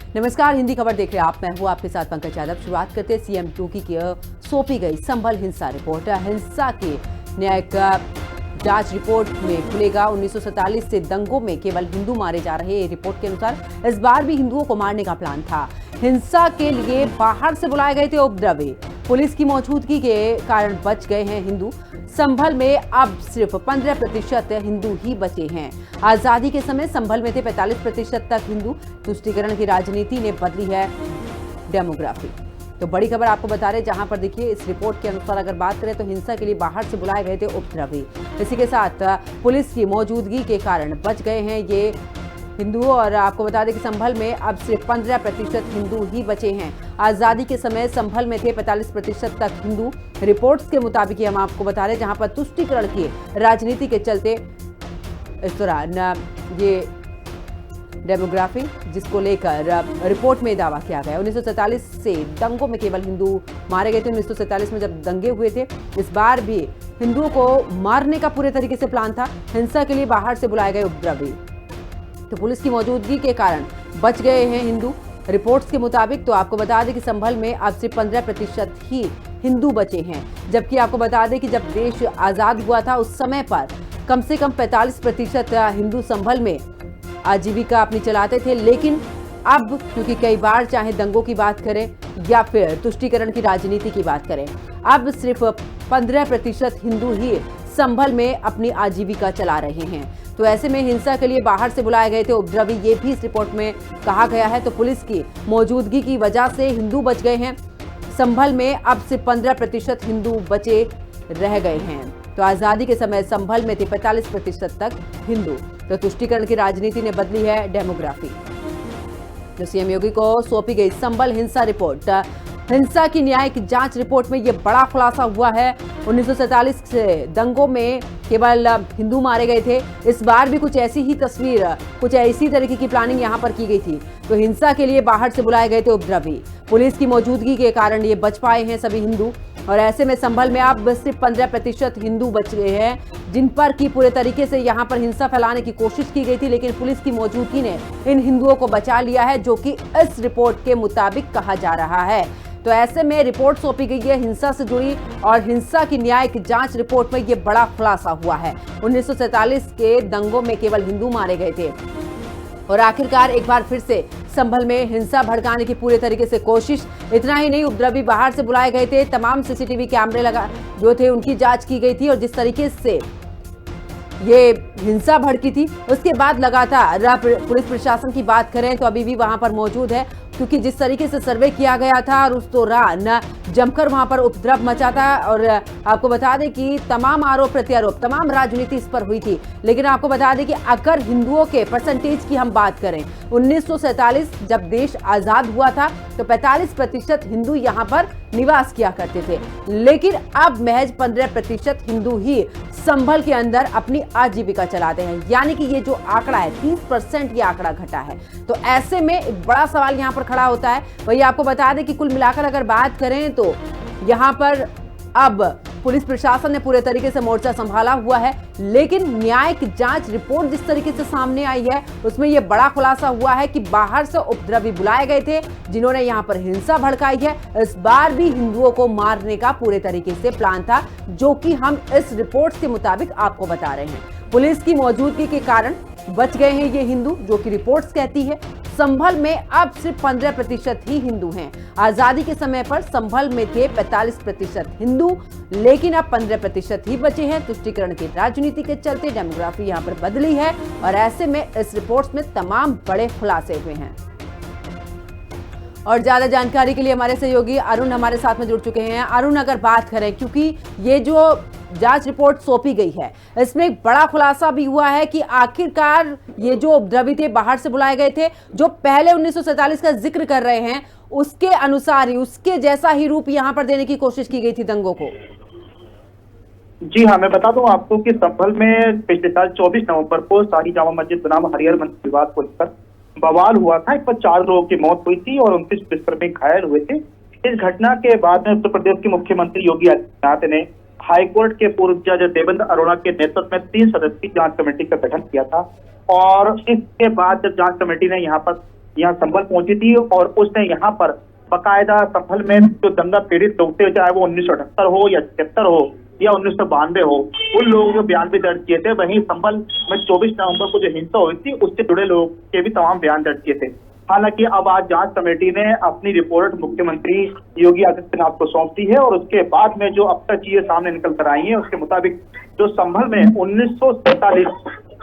नमस्कार, हिंदी खबर देख रहे हैं आप। मैं हूं आपके साथ पंकज यादव। शुरुआत करते हैं सीएम योगी की सौंपी गई संभल हिंसा रिपोर्ट। हिंसा की न्यायिक जांच रिपोर्ट में खुलेगा 1947 से दंगों में केवल हिंदू मारे जा रहे। रिपोर्ट के अनुसार इस बार भी हिंदुओं को मारने का प्लान था। हिंसा के लिए बाहर से बुलाए गए थे उपद्रवी। पुलिस की मौजूदगी के कारण बच गए हैं हिंदू। संभल में अब सिर्फ 15% हिंदू ही बचे हैं। आजादी के समय संभल में थे 45% तक हिंदू। तुष्टीकरण की राजनीति ने बदली है डेमोग्राफी। तो बड़ी खबर आपको बता रहे, जहां पर देखिए इस रिपोर्ट के अनुसार अगर बात करें तो हिंसा के लिए बाहर से बुलाए गए थे उपद्रवी। इसी के साथ पुलिस की मौजूदगी के कारण बच गए हैं ये हिंदू। और आपको बता दें कि संभल में अब सिर्फ 15% हिंदू ही बचे हैं। आजादी के समय संभल में थे 45% तक हिंदू। रिपोर्ट्स के मुताबिक हम आपको बता रहे, जहां पर तुष्टीकरण की राजनीति के चलते इस दौरान ये डेमोग्राफी जिसको लेकर रिपोर्ट में दावा किया गया। 1947 से दंगों में केवल हिंदू मारे गए थे। 1947 में जब दंगे हुए थे, इस बार भी हिंदुओं को मारने का पूरे तरीके से प्लान था। हिंसा के लिए बाहर से बुलाए गए उपद्रवी। तो पुलिस की मौजूदगी के कारण बच गए हैं हिंदू। रिपोर्ट्स के मुताबिक तो आपको बता दें कि संभल में अब सिर्फ 15% ही हिंदू बचे हैं। जबकि आपको बता दें कि जब देश आजाद हुआ था उस समय पर कम से कम 45% हिंदू संभल में आजीविका अपनी चलाते थे। लेकिन अब क्योंकि कई बार चाहे दंगों की बात करें या फिर तुष्टीकरण की राजनीति की बात करें, अब सिर्फ 15% हिंदू ही संभल में अपनी आजीविका चला रहे हैं। तो ऐसे में हिंसा के लिए बाहर से बुलाए गए थे उपद्रवी, ये भी इस रिपोर्ट में कहा गया है। तो पुलिस की मौजूदगी की वजह से हिंदू बच गए हैं। संभल में अब सिर्फ 15% हिंदू बचे रह गए हैं। तो आजादी के समय संभल में थे 45% तक हिंदू। तो तुष्टीकरण की राजनीति ने बदली है डेमोग्राफी। तो सीएम योगी को सौंपी गई संभल हिंसा रिपोर्ट। हिंसा की न्यायिक जांच रिपोर्ट में यह बड़ा खुलासा हुआ है। 1947 से दंगों में केवल हिंदू मारे गए थे। इस बार भी कुछ ऐसी ही तस्वीर, कुछ ऐसी तरीके की प्लानिंग यहां पर की गई थी। तो हिंसा के लिए बाहर से बुलाए गए थे उपद्रवी। पुलिस की मौजूदगी के कारण ये बच पाए हैं सभी हिंदू। और ऐसे में संभल में अब सिर्फ 15% हिंदू बच गए हैं, जिन पर की पूरे तरीके से यहां पर हिंसा फैलाने की कोशिश की गई थी। लेकिन पुलिस की मौजूदगी ने इन हिंदुओं को बचा लिया है, जो कि इस रिपोर्ट के मुताबिक कहा जा रहा है। तो ऐसे में रिपोर्ट सौंपी गई है हिंसा से जुड़ी, और हिंसा की न्यायिक जांच रिपोर्ट में यह बड़ा खुलासा हुआ है। 1947 के दंगों में केवल हिंदू मारे गए थे। और आखिरकार एक बार फिर से संभल में हिंसा भड़काने की पूरे तरीके से कोशिश। इतना ही नहीं, उपद्रवी बाहर से बुलाए गए थे। तमाम सीसीटीवी कैमरे जो थे उनकी जांच की गई थी। और जिस तरीके से ये हिंसा भड़की थी, उसके बाद लगातार पुलिस प्रशासन की बात करें तो अभी भी वहां पर मौजूद है। क्योंकि जिस तरीके से सर्वे किया गया था और उस दौरान जमकर वहां पर उपद्रव मचा था। और आपको बता दें कि तमाम आरोप प्रत्यारोप, तमाम राजनीति इस पर हुई थी। लेकिन आपको बता दें कि अगर हिंदुओं के परसेंटेज की हम बात करें, 1947 जब देश आजाद हुआ था तो 45% हिंदू यहां पर निवास किया करते थे। लेकिन अब महज 15% हिंदू ही संभल के अंदर अपनी आजीविका चलाते हैं। यानी कि ये जो आंकड़ा है 30% ये आंकड़ा घटा है। तो ऐसे में एक बड़ा सवाल यहां पर खड़ा होता है। वही आपको बता दें कि कुल मिलाकर अगर बात करें तो यहां पर अब पुलिस प्रशासन ने पूरे तरीके से मोर्चा संभाला हुआ है। लेकिन न्यायिक जांच रिपोर्ट जिस तरीके से सामने आई है, उसमें यह बड़ा खुलासा हुआ है कि बाहर से उपद्रवी बुलाए गए थे, जिन्होंने यहां पर हिंसा भड़काई है। इस बार भी हिंदुओं को मारने का पूरे तरीके से प्लान था, जो कि हम इस रिपोर्ट के मुताबिक आपको बता रहे हैं। पुलिस की मौजूदगी के कारण बच गए हैं ये हिंदू, जो कि रिपोर्ट्स कहती है। संभल में अब सिर्फ 15% ही हिंदू हैं। आजादी के समय पर संभल में थे 45% हिंदू, लेकिन अब 15% ही बचे हैं। तुष्टीकरण की राजनीति के चलते डेमोग्राफी यहां पर बदली है। और ऐसे में इस रिपोर्ट में तमाम बड़े खुलासे हुए हैं। और ज्यादा जानकारी के लिए हमारे सहयोगी अरुण हमारे साथ में जुड़ चुके हैं। अरुण, अगर बात करें, क्योंकि ये जो जांच रिपोर्ट सौंपी गई है, इसमें एक बड़ा खुलासा भी हुआ है कि आखिरकार ये जो उपद्रवी थे बाहर से बुलाए गए थे, जो पहले 1947 का जिक्र कर रहे हैं, उसके अनुसार ही, उसके जैसा ही रूप यहां पर देने की कोशिश की गई थी दंगों को। जी हाँ, मैं बता दूं आपको कि संभल में पिछले साल 24 नवंबर को शाही जामा मस्जिद बनाम हरिहर मंदिर विवाद को लेकर बवाल हुआ था। इस पर 4 लोगों की मौत हुई थी और 29 पुलिसकर्मी घायल हुए थे। इस घटना के बाद में उत्तर प्रदेश के मुख्यमंत्री योगी आदित्यनाथ ने हाईकोर्ट के पूर्व जज देवेंद्र अरोड़ा के नेतृत्व में 3 सदस्यीय जांच कमेटी का गठन किया था। और इसके बाद जब जांच कमेटी ने यहाँ पर यहाँ संभल पहुंची थी और उसने यहाँ पर बाकायदा संभल में जो दंगा पीड़ित लोग थे, चाहे वो 1978 हो या 76 हो या 1992 हो, उन लोगों के बयान भी दर्ज किए थे। वहीं संभल में 24 नवंबर को जो हिंसा हुई थी उससे जुड़े लोगों के भी तमाम बयान दर्ज किए थे। हालांकि अब आज जांच कमेटी ने अपनी रिपोर्ट मुख्यमंत्री योगी आदित्यनाथ को सौंप दी है और उसके बाद में जो अब तक चीजें सामने निकल कर आई हैं उसके मुताबिक जो संभल में 1947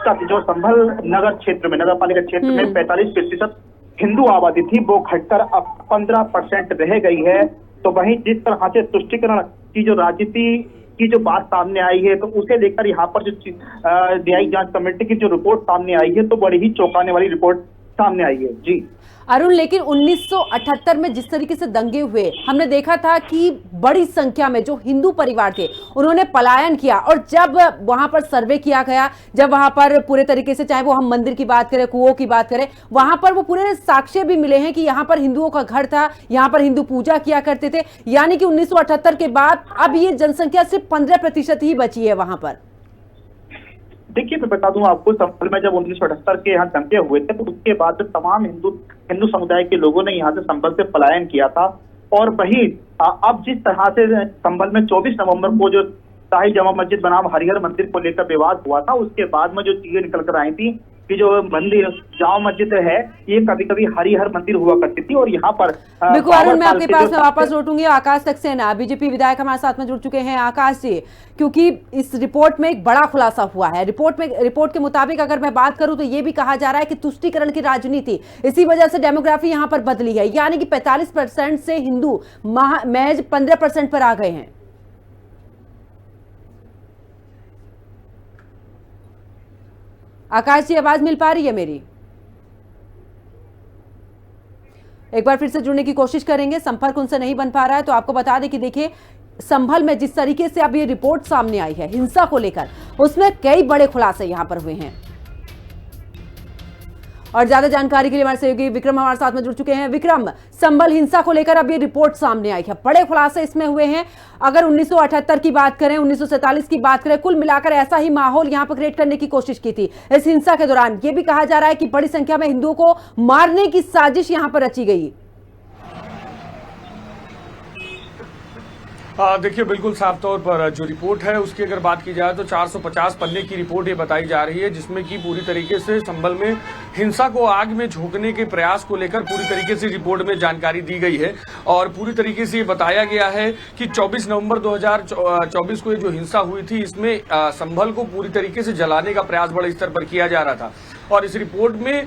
तक जो संभल नगर क्षेत्र में, नगर पालिका क्षेत्र में 45% हिंदू आबादी थी, वो घटकर अब 15% रह गई है। तो वहीं जिस तरह से तुष्टीकरण की जो राजनीति की जो बात सामने आई है, तो उसे लेकर यहाँ पर जो न्यायिक जांच कमेटी की जो रिपोर्ट सामने आई है, तो बड़ी ही चौंकाने वाली रिपोर्ट सामने आई है। जी अरुण, लेकिन 1978 में जिस तरीके से दंगे हुए, हमने देखा था कि बड़ी संख्या में जो हिंदू परिवार थे उन्होंने पलायन किया, और जब वहां पर सर्वे किया गया, जब वहां पर पूरे तरीके से, चाहे वो हम मंदिर की बात करें, कुओं की बात करें, वहां पर वो पूरे साक्ष्य भी मिले हैं कि यहाँ पर हिंदुओं का घर था, यहाँ पर हिंदू पूजा किया करते थे। यानी कि 1978 के बाद अब ये जनसंख्या सिर्फ 15% ही बची है वहां पर। देखिए, मैं बता दूं आपको, संभल में जब 1978 के यहाँ दंगे हुए थे, तो उसके बाद तमाम हिंदू समुदाय के लोगों ने यहाँ से संभल से पलायन किया था। और वही अब जिस तरह से संभल में 24 नवंबर को जो शाही जामा मस्जिद बनाम हरिहर मंदिर को लेकर विवाद हुआ था, उसके बाद में जो चीजें निकल कर आई थी कि जो मंदिर जामा मस्जिद है, ये कभी कभी हरिहर मंदिर हुआ करती थी। और यहाँ पर बिल्कुल अरुण, मैं आपके पास वापस लौटूंगी। आकाश सक्सेना, बीजेपी विधायक हमारे साथ में जुड़ चुके हैं। आकाश जी, क्योंकि इस रिपोर्ट में एक बड़ा खुलासा हुआ है। रिपोर्ट के मुताबिक अगर मैं बात करूं तो ये भी कहा जा रहा है कि तुष्टीकरण की राजनीति, इसी वजह से डेमोग्राफी यहां पर बदली है, यानी कि 45% से हिंदू महज 15% पर आ गए हैं। आकाश जी, आवाज मिल पा रही है मेरी? एक बार फिर से जुड़ने की कोशिश करेंगे, संपर्क उनसे नहीं बन पा रहा है। तो आपको बता दें कि देखिए, संभल में जिस तरीके से अब ये रिपोर्ट सामने आई है हिंसा को लेकर, उसमें कई बड़े खुलासे यहां पर हुए हैं। और ज्यादा जानकारी के लिए हमारे सहयोगी विक्रम हमारे साथ में जुड़ चुके हैं। विक्रम, संभल हिंसा को लेकर अब ये रिपोर्ट सामने आई है, बड़े खुलासे इसमें हुए हैं। अगर 1978 की बात करें, 1947 की बात करें, कुल मिलाकर ऐसा ही माहौल यहां पर क्रिएट करने की कोशिश की थी इस हिंसा के दौरान। ये भी कहा जा रहा है कि बड़ी संख्या में हिंदुओं को मारने की साजिश यहां पर रची गई। देखिए, बिल्कुल साफ तौर पर जो रिपोर्ट है उसकी अगर बात की जाए तो 450 पन्ने की रिपोर्ट ये बताई जा रही है, जिसमें कि पूरी तरीके से संभल में हिंसा को आग में झोंकने के प्रयास को लेकर पूरी तरीके से रिपोर्ट में जानकारी दी गई है। और पूरी तरीके से ये बताया गया है कि 24 नवंबर 2024 को ये जो हिंसा हुई थी, इसमें संभल को पूरी तरीके से जलाने का प्रयास बड़े स्तर पर किया जा रहा था। और इस रिपोर्ट में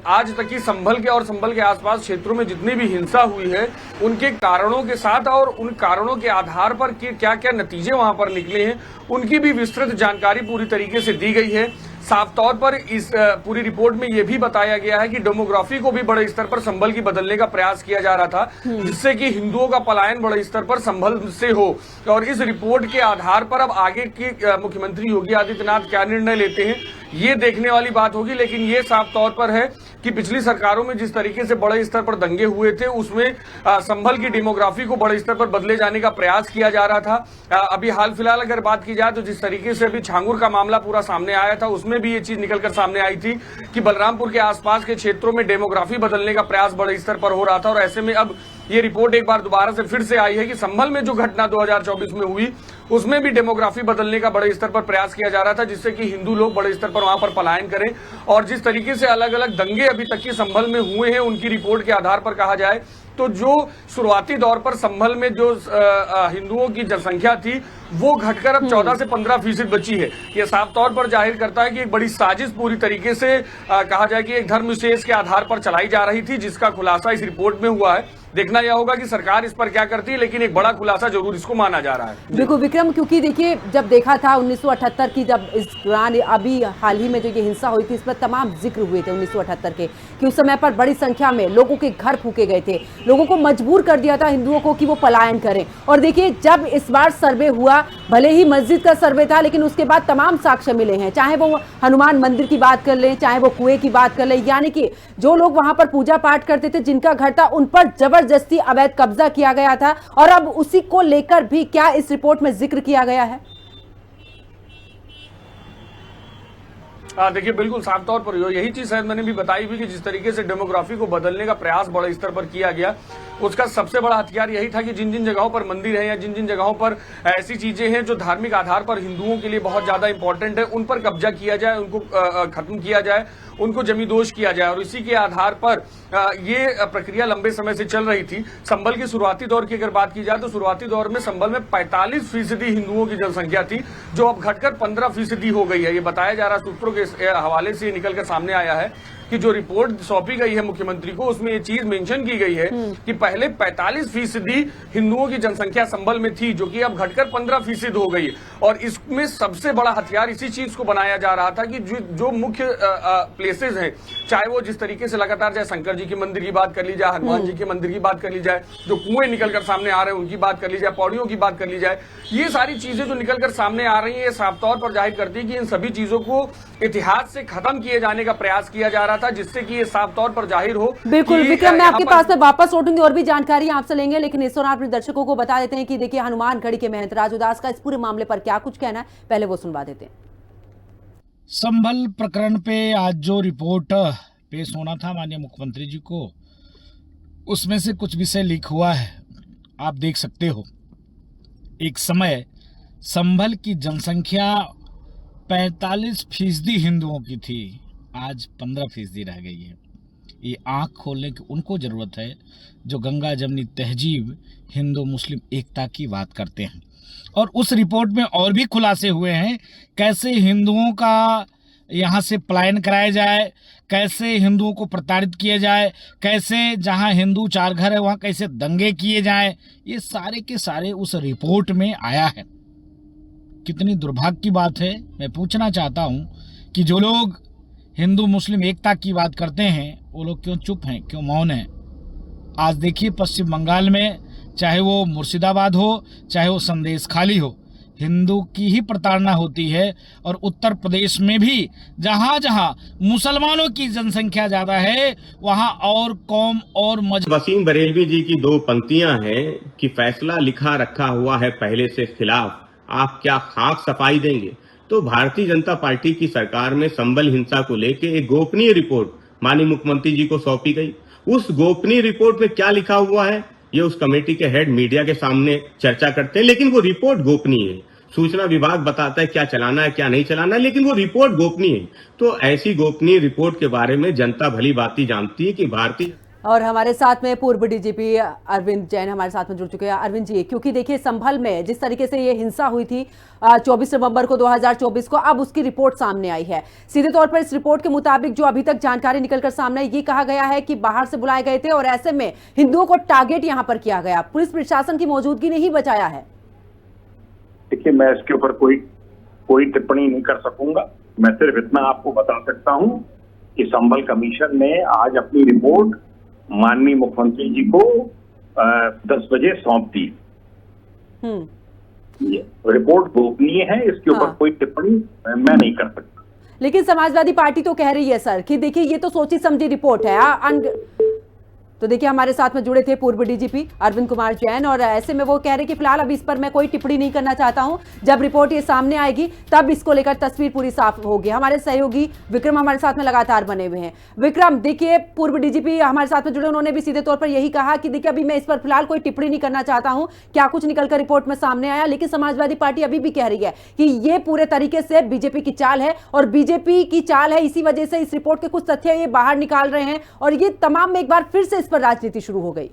आज तक की संभल के और संभल के आसपास क्षेत्रों में जितनी भी हिंसा हुई है, उनके कारणों के साथ और उन कारणों के आधार पर क्या क्या नतीजे वहां पर निकले हैं, उनकी भी विस्तृत जानकारी पूरी तरीके से दी गई है। साफ तौर पर इस पूरी रिपोर्ट में यह भी बताया गया है कि डेमोग्राफी को भी बड़े स्तर पर संभल की बदलने का प्रयास किया जा रहा था, जिससे कि हिंदुओं का पलायन बड़े स्तर पर संभल से हो। और इस रिपोर्ट के आधार पर अब आगे के मुख्यमंत्री योगी आदित्यनाथ क्या निर्णय लेते हैं, ये देखने वाली बात होगी। लेकिन ये साफ तौर पर है कि पिछली सरकारों में जिस तरीके से बड़े स्तर पर दंगे हुए थे, उसमें संभल की डेमोग्राफी को बड़े स्तर पर बदले जाने का प्रयास किया जा रहा था। अभी हाल फिलहाल अगर बात की जाए तो जिस तरीके से अभी छांगुर का मामला पूरा सामने आया था, उसमें भी ये चीज निकलकर सामने आई थी कि बलरामपुर के आसपास के क्षेत्रों में डेमोग्राफी बदलने का प्रयास बड़े स्तर पर हो रहा था। और ऐसे में अब ये रिपोर्ट एक बार दोबारा से फिर से आई है कि संभल में जो घटना 2024 में हुई, उसमें भी डेमोग्राफी बदलने का बड़े स्तर पर प्रयास किया जा रहा था, जिससे कि हिंदू लोग बड़े स्तर पर वहां पर पलायन करें। और जिस तरीके से अलग अलग दंगे अभी तक की संभल में हुए हैं, उनकी रिपोर्ट के आधार पर कहा जाए तो जो शुरुआती दौर पर संभल में जो हिंदुओं की जनसंख्या थी, वो घटकर अब 14 से 15% बची है। यह साफ तौर पर जाहिर करता है कि एक बड़ी साजिश पूरी तरीके से कहा जाए कि एक धर्म विशेष के आधार पर चलाई जा रही थी, जिसका खुलासा इस रिपोर्ट में हुआ है। देखना यह होगा कि सरकार इस पर क्या करती है, लेकिन एक बड़ा खुलासा जरूर इसको माना जा रहा है। बिल्कुल विक्रम, क्योंकि देखिए, जब देखा था 1978 की, जब इस दौरान अभी हाल ही में जो ये हिंसा हुई थी, इस पर तमाम जिक्र हुए थे 1978 के, कि उस समय पर बड़ी संख्या में लोगों के घर फूके गए थे, लोगों को मजबूर कर दिया था हिंदुओं को कि वो पलायन करें। और देखिए, जब इस बार सर्वे हुआ, भले ही मस्जिद का सर्वे था, लेकिन उसके बाद तमाम साक्ष्य मिले हैं, चाहे वो हनुमान मंदिर की बात कर लें, चाहे वो कुएं की बात कर लें, यानी कि जो लोग वहां पर पूजा पाठ करते थे, जिनका घर था, उन पर जबरदस्ती अवैध कब्जा किया गया था। और अब उसी को लेकर भी क्या इस रिपोर्ट में जिक्र किया गया है? देखिए बिल्कुल साफ तौर पर यही चीज शायद मैंने भी बताई भी कि जिस तरीके से डेमोग्राफी को बदलने का प्रयास बड़े स्तर पर किया गया, उसका सबसे बड़ा हथियार यही था कि जिन जिन जगहों पर मंदिर है या जिन जिन जगहों पर ऐसी चीजें हैं जो धार्मिक आधार पर हिंदुओं के लिए बहुत ज्यादा इंपॉर्टेंट है, उन पर कब्जा किया जाए, उनको खत्म किया जाए, उनको जमींदोज किया जाए। और इसी के आधार पर ये प्रक्रिया लंबे समय से चल रही थी। संभल के शुरुआती दौर की अगर बात की जाए तो शुरुआती दौर में संभल में 45% हिंदुओं की जनसंख्या थी, जो अब घटकर 15% हो गई है। ये बताया जा रहा सूत्रों के हवाले से निकलकर सामने आया है कि जो रिपोर्ट सौंपी गई है मुख्यमंत्री को, उसमें ये चीज मेंशन की गई है कि पहले 45% हिंदुओं की जनसंख्या संभल में थी, जो कि अब घटकर 15% हो गई है। और इसमें सबसे बड़ा हथियार इसी चीज को बनाया जा रहा था कि जो मुख्य प्लेसेस हैं, चाहे वो जिस तरीके से लगातार, चाहे शंकर जी के मंदिर की बात कर ली जाए, हनुमान जी के मंदिर की बात कर ली जाए, जो कुएं निकलकर सामने आ रहे हैं उनकी बात कर ली जाए, पौड़ियों की बात कर ली जाए, ये सारी चीजें जो निकलकर सामने आ रही है, ये साफ तौर पर जाहिर करती है कि इन सभी चीजों को इतिहास से खत्म किए जाने का प्रयास किया जा रहा था, जिससे कि ये साफ तौर पर जाहिर हो। बिल्कुल विक्रम, मैं आपके पास में वापस लौटूंगी, और भी जानकारी आपसे लेंगे, लेकिन इस दौरान अपने दर्शकों को बता देते हैं कि देखिए हनुमान गढ़ी के महंत राज उदास का इस पूरे मामले पर क्या कुछ कहना है, पहले वो सुनवा देते हैं। संभल प्रकरण पे आज जो रिपोर्ट पेश होना था माननीय मुख्यमंत्री जी को, उसमें से कुछ विषय लीक हुआ है। आप देख सकते हो, एक समय संभल की जनसंख्या 45% हिंदुओं की थी, आज 15% रह गई है। ये आंख खोलने की उनको ज़रूरत है जो गंगा जमनी तहजीब हिंदू मुस्लिम एकता की बात करते हैं। और उस रिपोर्ट में और भी खुलासे हुए हैं, कैसे हिंदुओं का यहाँ से पलायन कराया जाए, कैसे हिंदुओं को प्रताड़ित किया जाए, कैसे जहाँ हिंदू चार घर है वहाँ कैसे दंगे किए जाएं, ये सारे के सारे उस रिपोर्ट में आया है। कितनी दुर्भाग्य की बात है। मैं पूछना चाहता हूँ कि जो लोग हिंदू मुस्लिम एकता की बात करते हैं वो लोग क्यों चुप हैं, क्यों मौन हैं। आज देखिए पश्चिम बंगाल में, चाहे वो मुर्शिदाबाद हो, चाहे वो संदेश खाली हो, हिंदू की ही प्रताड़ना होती है। और उत्तर प्रदेश में भी जहाँ जहाँ मुसलमानों की जनसंख्या ज़्यादा है वहाँ और कौम और वसीम बरेलवी जी की 2 पंक्तियां हैं कि फैसला लिखा रखा हुआ है पहले से खिलाफ, आप क्या खाक सफाई देंगे। तो भारतीय जनता पार्टी की सरकार में संभल हिंसा को लेकर एक गोपनीय रिपोर्ट माननीय मुख्यमंत्री जी को सौंपी गई। उस गोपनीय रिपोर्ट में क्या लिखा हुआ है ये उस कमेटी के हेड मीडिया के सामने चर्चा करते हैं, लेकिन वो रिपोर्ट गोपनीय है। सूचना विभाग बताता है क्या चलाना है क्या नहीं चलाना है, लेकिन वो रिपोर्ट गोपनीय है। तो ऐसी गोपनीय रिपोर्ट के बारे में जनता भली भांति जानती है कि भारतीय। और हमारे साथ में पूर्व डीजीपी अरविंद जैन हमारे साथ में जुड़ चुके हैं। अरविंद जी, क्योंकि देखिए संभल में जिस तरीके से ये हिंसा हुई थी 24 नवंबर को 2024 को, अब उसकी रिपोर्ट सामने आई है। सीधे तौर पर इस रिपोर्ट के मुताबिक जो अभी तक जानकारी निकलकर सामने आई, ये कहा गया है कि बाहर से बुलाए गए थे और ऐसे में हिंदुओं को टारगेट यहां पर किया गया। पुलिस प्रशासन की मौजूदगी ने ही बचाया है। देखिए, मैं इसके ऊपर कोई टिप्पणी नहीं कर सकूंगा। मैं सिर्फ इतना आपको बता सकता हूं कि संभल कमीशन ने आज अपनी रिपोर्ट माननीय मुख्यमंत्री जी को 10 बजे सौंप दी। रिपोर्ट गोपनीय है, इसके ऊपर कोई टिप्पणी मैं नहीं कर सकता। लेकिन समाजवादी पार्टी तो कह रही है सर कि देखिए ये तो सोची समझी रिपोर्ट है। तो देखिए हमारे साथ में जुड़े थे पूर्व डीजीपी अरविंद कुमार जैन, और ऐसे में वो कह रहे कि फिलहाल अब इस पर मैं कोई टिप्पणी नहीं करना चाहता हूं, जब रिपोर्ट ये सामने आएगी तब इसको लेकर तस्वीर पूरी साफ होगी। हमारे सहयोगी विक्रम हमारे साथ में लगातार बने हुए हैं। विक्रम, देखिए पूर्व डीजीपी हमारे साथ में जुड़े, उन्होंने भी सीधे तौर पर यही कहा कि देखिए अभी मैं इस पर फिलहाल कोई टिप्पणी नहीं करना चाहता हूं, क्या कुछ निकलकर रिपोर्ट में सामने आया। लेकिन समाजवादी पार्टी अभी भी कह रही है कि ये पूरे तरीके से बीजेपी की चाल है, और बीजेपी की चाल है, इसी वजह से इस रिपोर्ट के कुछ तथ्य ये बाहर निकाल रहे हैं, और ये तमाम में एक बार फिर से इस पर राजनीति शुरू हो गई।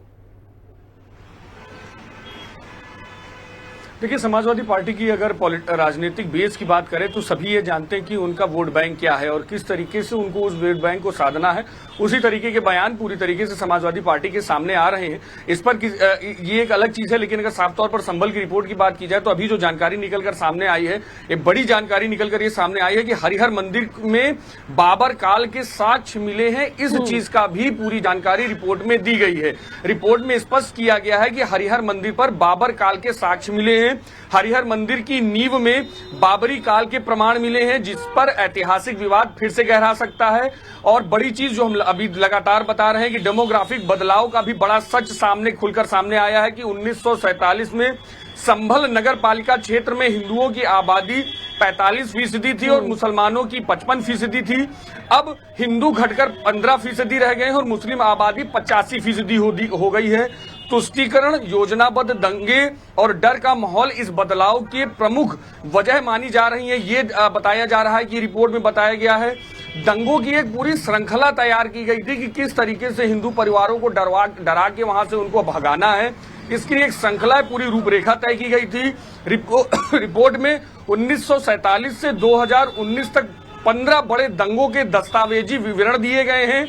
देखिए समाजवादी पार्टी की अगर राजनीतिक बेस की बात करें तो सभी ये जानते हैं कि उनका वोट बैंक क्या है और किस तरीके से उनको उस वोट बैंक को साधना है। उसी तरीके के बयान पूरी तरीके से समाजवादी पार्टी के सामने आ रहे हैं। इस पर ये एक अलग चीज है, लेकिन अगर साफ तौर पर संभल की रिपोर्ट की बात की जाए तो अभी जो जानकारी निकलकर सामने आई है, एक बड़ी जानकारी निकलकर ये सामने आई है कि हरिहर मंदिर में बाबर काल के साक्ष्य मिले हैं। इस चीज का भी पूरी जानकारी रिपोर्ट में दी गई है। रिपोर्ट में स्पष्ट किया गया है कि हरिहर मंदिर पर बाबर काल के साक्ष्य मिले हैं। हरिहर मंदिर की नींव में बाबरी काल के प्रमाण मिले हैं, जिस पर ऐतिहासिक विवाद फिर से गहरा सकता है। और बड़ी चीज जो हम अभी लगातार बता रहे हैं कि डेमोग्राफिक बदलाव का भी बड़ा सच सामने खुलकर सामने आया है कि 1947 में संभल नगर पालिका क्षेत्र में हिंदुओं की आबादी 45% थी और मुसलमानों की 55% थी। अब हिंदू घटकर 15% रह गए हैं और मुस्लिम आबादी 85% हो गई है। तुष्टीकरण, योजनाबद्ध दंगे और डर का माहौल इस बदलाव के प्रमुख वजह मानी जा रही है। ये बताया जा रहा है कि रिपोर्ट में बताया गया है दंगों की एक पूरी श्रृंखला तैयार की गई थी कि किस तरीके से हिंदू परिवारों को डरा के वहां से उनको भगाना है। इसकी एक श्रृंखला पूरी रूपरेखा तय की गई थी। रिपोर्ट में 1947 से 2019 तक 15 बड़े दंगों के दस्तावेजी विवरण दिए गए हैं।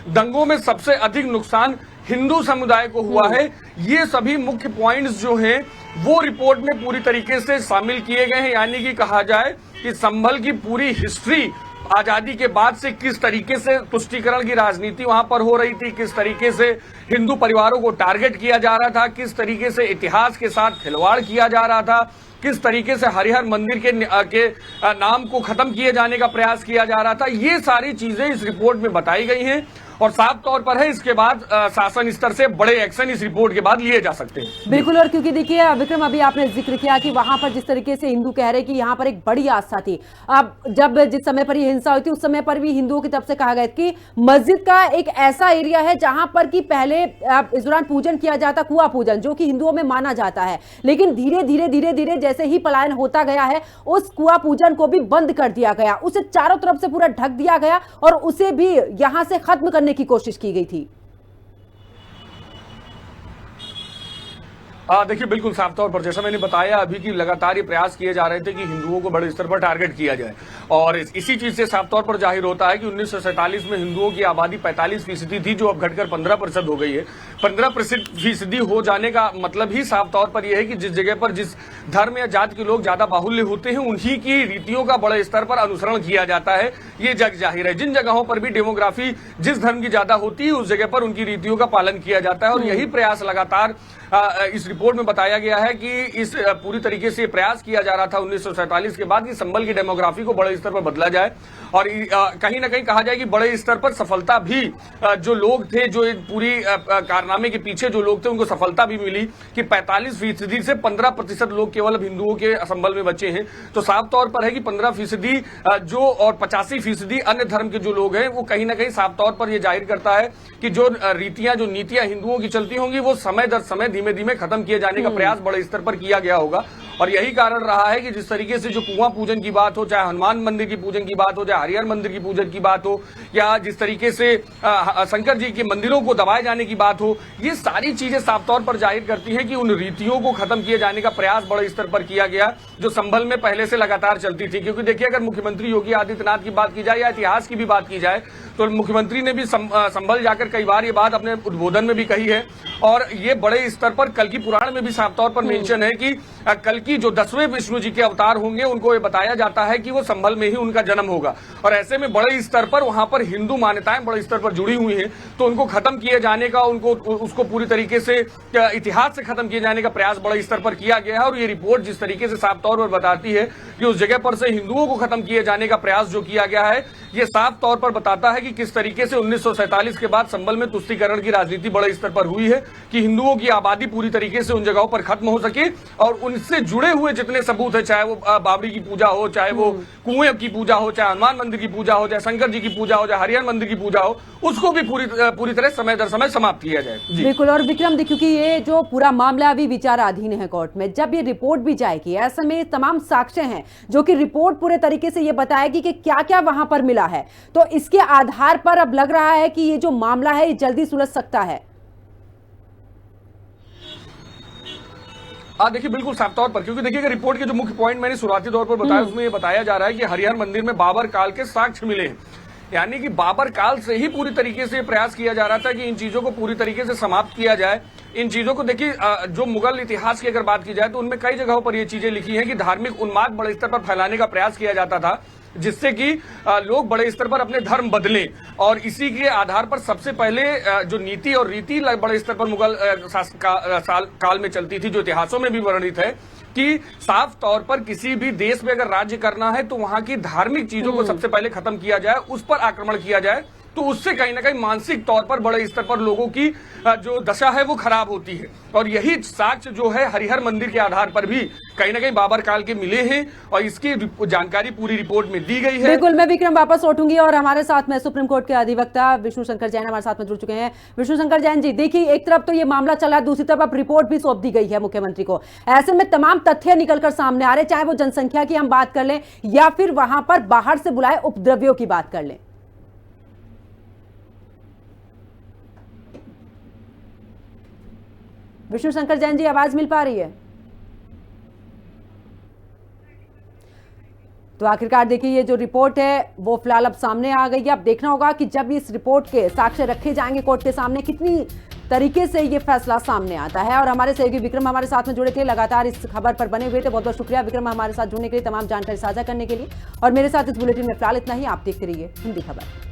दंगों में सबसे अधिक नुकसान हिंदू समुदाय को हुआ है। ये सभी मुख्य पॉइंट्स जो हैं वो रिपोर्ट में पूरी तरीके से शामिल किए गए हैं। यानी कि कहा जाए कि संभल की पूरी हिस्ट्री आजादी के बाद से किस तरीके से तुष्टीकरण की राजनीति वहां पर हो रही थी, किस तरीके से हिंदू परिवारों को टारगेट किया जा रहा था, किस तरीके से इतिहास के साथ खिलवाड़ किया जा रहा था, किस तरीके से हरिहर मंदिर के नाम को खत्म किए जाने का प्रयास किया जा रहा था। ये सारी चीजें इस रिपोर्ट में बताई गई हैं और साफ तौर पर है इसके बाद शासन स्तर से बड़े एक्शन इस रिपोर्ट के बाद लिए जा सकते हैं। बिल्कुल, और क्योंकि देखिए विक्रम, अभी आपने जिक्र किया कि वहां पर जिस तरीके से हिंदू कह रहे कि यहाँ पर एक बड़ी आस्था थी। अब जब जिस समय पर ये हिंसा हुई थी उस समय पर भी हिंदुओं की तरफ से कहा गया कि मस्जिद का एक ऐसा एरिया है जहां पर कि पहले इस दौरान पूजन किया जाता, कुआं पूजन, जो कि हिंदुओं में माना जाता है, लेकिन धीरे धीरे जैसे ही पलायन होता गया है उस कुआं पूजन को भी बंद कर दिया गया, उसे चारों तरफ से पूरा ढक दिया गया और उसे भी यहां से खत्म करने की कोशिश की गई थी। देखिए बिल्कुल साफ तौर पर जैसा मैंने बताया अभी कि लगातार ये प्रयास किए जा रहे थे कि हिंदुओं को बड़े स्तर पर टारगेट किया जाए और इसी चीज से साफ तौर पर जाहिर होता है कि 1947 में हिंदुओं की आबादी 45% थी जो अब घटकर 15% हो गई है। 15% हो जाने का मतलब ही साफ तौर पर यह है कि जिस जगह पर जिस धर्म या जात के लोग ज्यादा बाहुल्य होते हैं उन्हीं की रीतियों का बड़े स्तर पर अनुसरण किया जाता है। ये जग जाहिर है। जिन जगहों पर भी डेमोग्राफी जिस धर्म की ज्यादा होती है उस जगह पर उनकी रीतियों का पालन किया जाता है और यही प्रयास लगातार इस रिपोर्ट में बताया गया है कि इस पूरी तरीके से प्रयास किया जा रहा था 1947 के बाद कि संभल की डेमोग्राफी को बड़े स्तर पर बदला जाए और कहीं ना कहीं कहा जाए कि बड़े स्तर पर सफलता भी जो लोग थे, जो पूरी कारनामे के पीछे जो लोग थे उनको सफलता भी मिली कि 45% से 15% लोग केवल अब हिंदुओं के संभल में बचे हैं। तो साफ तौर पर है कि 15% जो और 85% अन्य धर्म के जो लोग हैं वो कहीं ना कहीं साफ तौर पर यह जाहिर करता है कि जो रीतियां जो नीतियां हिंदुओं की चलती होंगी वो समय दर समय धीमे धीमे खत्म किए जाने का प्रयास बड़े स्तर पर किया गया होगा। और यही कारण रहा है कि जिस तरीके से जो कुआं पूजन की बात हो, चाहे हनुमान मंदिर की पूजन की बात हो, चाहे हरिहर मंदिर की पूजन की बात हो, या जिस तरीके से शंकर जी के मंदिरों को दबाए जाने की बात हो, ये सारी चीजें साफ तौर पर जाहिर करती हैं कि उन रीतियों को खत्म किए जाने का प्रयास बड़े स्तर पर किया गया जो संभल में पहले से लगातार चलती थी। क्योंकि देखिए अगर मुख्यमंत्री योगी आदित्यनाथ की बात की जाए या इतिहास की भी बात की जाए तो मुख्यमंत्री ने भी संभल जाकर कई बार ये बात अपने उद्बोधन में भी कही है और ये बड़े स्तर पर कल्कि पुराण में भी साफ तौर पर मेंशन है कि कल्कि जो 10वें विष्णु जी के अवतार होंगे उनको ये बताया जाता है कि वो संभल में ही उनका जन्म होगा और ऐसे में बड़े स्तर पर वहां पर हिंदू मान्यताएं बड़े स्तर पर जुड़ी हुई हैं तो उनको खत्म किए जाने का उसको पूरी तरीके से इतिहास से खत्म किए जाने का प्रयास बड़े स्तर पर किया गया है। और ये रिपोर्ट जिस तरीके से साफ तौर पर बताती है कि उस जगह पर से हिंदुओं को खत्म किए जाने का प्रयास जो किया गया है ये साफ तौर पर बताता है कि किस तरीके से 1947 के बाद संभल में तुष्टीकरण की राजनीति बड़े स्तर पर हुई है कि हिंदुओं की आबादी पूरी तरीके से उन जगहों पर खत्म हो सके और उनसे जुड़े हुए जितने सबूत है, चाहे वो बाबरी की पूजा हो, चाहे वो कुएं की पूजा हो, चाहे हनुमान मंदिर की पूजा हो, चाहे शंकर जी की पूजा हो, चाहे हरिहर मंदिर की पूजा हो, उसको भी पूरी तरह समय दर समय समाप्त किया जाए। बिल्कुल। और विक्रम, क्योंकि ये जो पूरा मामला अभी विचाराधीन है कोर्ट में, जब ये रिपोर्ट भी जाएगी ऐसे में तमाम साक्ष्य हैं जो कि रिपोर्ट पूरे तरीके से ये बताएगी कि क्या क्या वहां पर मिला है, तो इसके आधार पर अब लग रहा है कि ये जो मामला है ये जल्दी सुलझ सकता है। देखिए बिल्कुल साफ तौर पर, क्योंकि देखिए रिपोर्ट के जो मुख्य पॉइंट मैंने शुरुआती तौर पर बताया उसमें ये बताया जा रहा है कि हरिहर मंदिर में बाबर काल के साक्ष्य मिले हैं। यानी कि बाबर काल से ही पूरी तरीके से प्रयास किया जा रहा था कि इन चीजों को पूरी तरीके से समाप्त किया जाए। इन चीजों को देखिए जो मुगल इतिहास की अगर बात की जाए तो उनमें कई जगहों पर ये चीजें लिखी हैं कि धार्मिक उन्माद बड़े स्तर पर फैलाने का प्रयास किया जाता था जिससे कि लोग बड़े स्तर पर अपने धर्म बदलें और इसी के आधार पर सबसे पहले जो नीति और रीति बड़े स्तर पर मुगल काल में चलती थी जो इतिहासों में भी वर्णित है कि साफ तौर पर किसी भी देश में अगर राज्य करना है तो वहां की धार्मिक चीजों को सबसे पहले खत्म किया जाए, उस पर आक्रमण किया जाए तो उससे कहीं ना कहीं मानसिक तौर पर बड़े स्तर पर लोगों की जो दशा है वो खराब होती है। और यही साक्ष्य जो है हरिहर मंदिर के आधार पर भी कहीं ना कहीं बाबर काल के मिले हैं और इसकी जानकारी पूरी रिपोर्ट में दी गई है। बिल्कुल, मैं विक्रम वापस लौटूंगी और हमारे साथ में सुप्रीम कोर्ट के अधिवक्ता विष्णु शंकर जैन हमारे साथ में जुड़ चुके हैं। विष्णु शंकर जैन जी, देखिए एक तरफ तो ये मामला चला है, दूसरी तरफ अब रिपोर्ट भी सौंप दी गई है मुख्यमंत्री को। ऐसे में तमाम तथ्य निकलकर सामने आ रहे, चाहे वो जनसंख्या की हम बात कर लें या फिर वहां पर बाहर से बुलाए उपद्रवियों की बात कर लें। विष्णु शंकर जैन जी, आवाज मिल पा रही है? तो आखिरकार देखिए ये जो रिपोर्ट है वो फिलहाल अब सामने आ गई है। अब देखना होगा कि जब इस रिपोर्ट के साक्ष्य रखे जाएंगे कोर्ट के सामने, कितनी तरीके से ये फैसला सामने आता है। और हमारे सहयोगी विक्रम हमारे साथ में जुड़े थे, लगातार इस खबर पर बने हुए थे। बहुत बहुत शुक्रिया विक्रम हमारे साथ जुड़ने के लिए, तमाम जानकारी साझा करने के लिए। और मेरे साथ इस बुलेटिन में फिलहाल इतना ही। आप देखते रहिए हिंदी खबर।